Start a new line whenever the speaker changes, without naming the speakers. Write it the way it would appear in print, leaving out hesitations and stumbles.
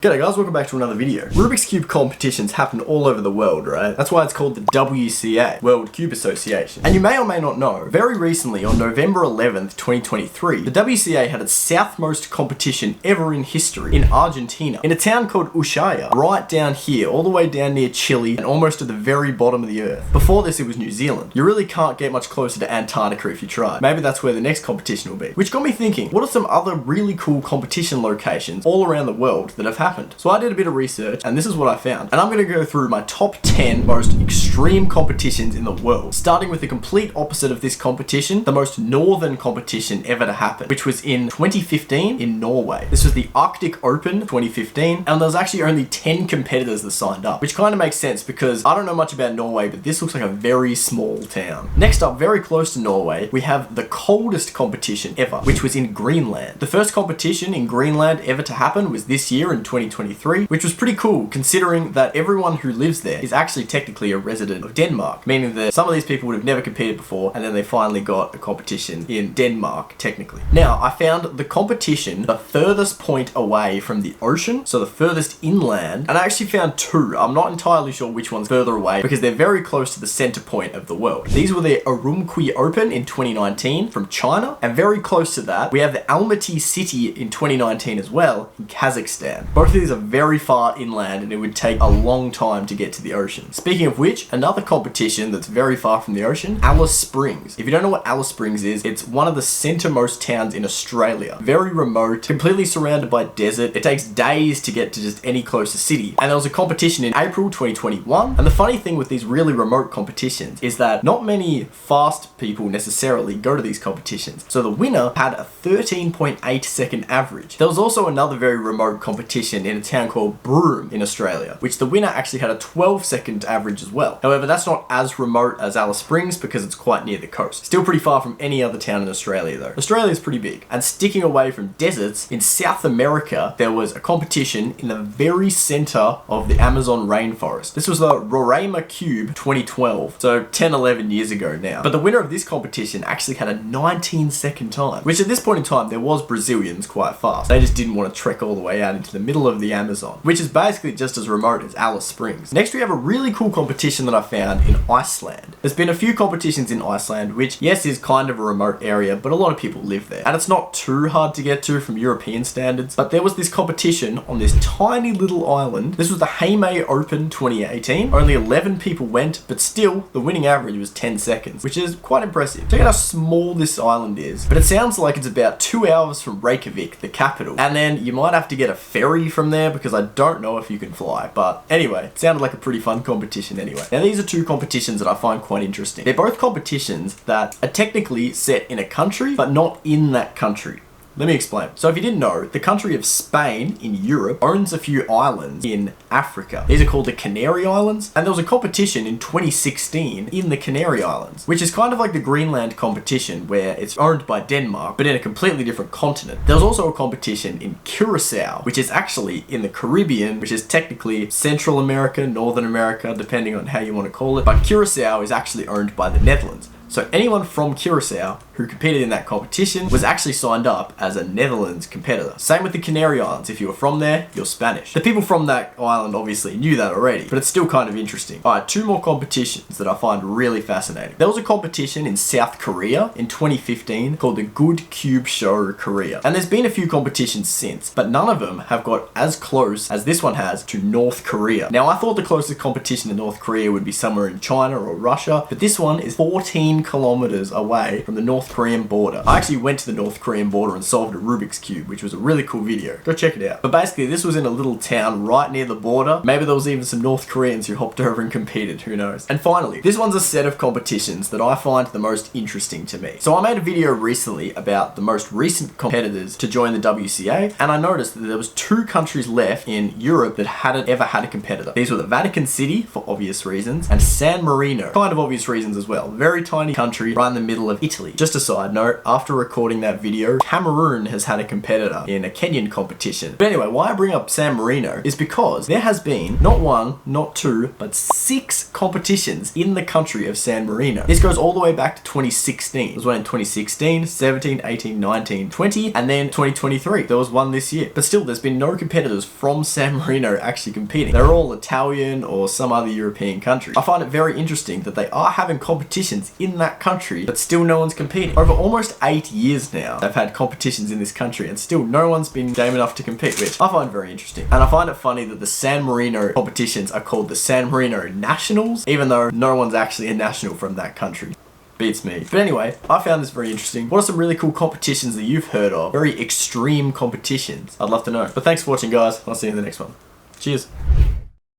G'day guys, welcome back to another video. Rubik's Cube competitions happen all over the world, right? That's why it's called the WCA, World Cube Association. And you may or may not know, very recently on November 11th, 2023, the WCA had its southmost competition ever in history in Argentina, in a town called Ushuaia, right down here, all the way down near Chile and almost at the very bottom of the earth. Before this, it was New Zealand. You really can't get much closer to Antarctica if you try. Maybe that's where the next competition will be. Which got me thinking, what are some other really cool competition locations all around the world that have happened? So I did a bit of research and this is what I found. And I'm going to go through my top 10 most extreme competitions in the world, starting with the complete opposite of this competition, the most northern competition ever to happen, which was in 2015 in Norway. This was the Arctic Open 2015, and there was actually only 10 competitors that signed up, which kind of makes sense because I don't know much about Norway, but this looks like a very small town. Next up, very close to Norway, we have the coldest competition ever, which was in Greenland. The first competition in Greenland ever to happen was this year in 2023, which was pretty cool considering that everyone who lives there is actually technically a resident of Denmark, meaning that some of these people would have never competed before and then they finally got a competition in Denmark, technically. Now, I found the competition the furthest point away from the ocean, so the furthest inland, and I actually found two. I'm not entirely sure which one's further away because they're very close to the center point of the world. These were the Urumqi Open in 2019 from China, and very close to that, we have the Almaty City in 2019 as well in Kazakhstan. Both of these are very far inland and it would take a long time to get to the ocean. Speaking of which, another competition that's very far from the ocean, Alice Springs. If you don't know what Alice Springs is, it's one of the centermost towns in Australia. Very remote, completely surrounded by desert. It takes days to get to just any closer city. And there was a competition in April 2021. And the funny thing with these really remote competitions is that not many fast people necessarily go to these competitions. So the winner had a 13.8 second average. There was also another very remote competition in a town called Broome in Australia, which the winner actually had a 12-second average as well. However, that's not as remote as Alice Springs because it's quite near the coast. Still pretty far from any other town in Australia though. Australia is pretty big. And sticking away from deserts, in South America, there was a competition in the very center of the Amazon rainforest. This was the Roraima Cube 2012, so 10-11 years ago now. But the winner of this competition actually had a 19-second time, which at this point in time, there was Brazilians quite fast. They just didn't want to trek all the way out into the middle of the Amazon, which is basically just as remote as Alice Springs. Next, we have a really cool competition that I found in Iceland. There's been a few competitions in Iceland, which yes, is kind of a remote area, but a lot of people live there. And it's not too hard to get to from European standards, but there was this competition on this tiny little island. This was the Hamay Open 2018. Only 11 people went, but still, the winning average was 10 seconds, which is quite impressive. Check out how small this island is, but it sounds like it's about 2 hours from Reykjavik, the capital. And then you might have to get a ferry from there because I don't know if you can fly. But anyway, it sounded like a pretty fun competition anyway. Now these are two competitions that I find quite interesting. They're both competitions that are technically set in a country, but not in that country. Let me explain. So if you didn't know, the country of Spain in Europe owns a few islands in Africa. These are called the Canary Islands, and there was a competition in 2016 in the Canary Islands, which is kind of like the Greenland competition where it's owned by Denmark, but in a completely different continent. There was also a competition in Curacao, which is actually in the Caribbean, which is technically Central America, Northern America, depending on how you want to call it, but Curacao is actually owned by the Netherlands. So anyone from Curacao who competed in that competition was actually signed up as a Netherlands competitor. Same with the Canary Islands. If you were from there, you're Spanish. The people from that island obviously knew that already, but it's still kind of interesting. Alright, two more competitions that I find really fascinating. There was a competition in South Korea in 2015 called the Good Cube Show Korea. And there's been a few competitions since, but none of them have got as close as this one has to North Korea. Now, I thought the closest competition to North Korea would be somewhere in China or Russia, but this one is 14 kilometers away from the North Korean border. I actually went to the North Korean border and solved a Rubik's Cube, which was a really cool video. Go check it out. But basically, this was in a little town right near the border. Maybe there was even some North Koreans who hopped over and competed, who knows. And finally, this one's a set of competitions that I find the most interesting to me. So I made a video recently about the most recent competitors to join the WCA, and I noticed that there was 2 countries left in Europe that hadn't ever had a competitor. These were the Vatican City, for obvious reasons, and San Marino, kind of obvious reasons as well. Very tiny tiny country right in the middle of Italy. Just a side note, after recording that video, Cameroon has had a competitor in a Kenyan competition. But anyway, why I bring up San Marino is because there has been not one, not two, but 6 competitions in the country of San Marino. This goes all the way back to 2016. There was one in 2016, 17, 18, 19, 20, and then 2023. There was one this year. But still, there's been no competitors from San Marino actually competing. They're all Italian or some other European country. I find it very interesting that they are having competitions in that country, but still no one's competing. Over almost 8 years now, they've had competitions in this country, and still no one's been game enough to compete, which I find very interesting. And I find it funny that the San Marino competitions are called the San Marino Nationals, even though no one's actually a national from that country. Beats me. But anyway, I found this very interesting. What are some really cool competitions that you've heard of? Very extreme competitions. I'd love to know. But thanks for watching, guys. I'll see you in the next one. Cheers.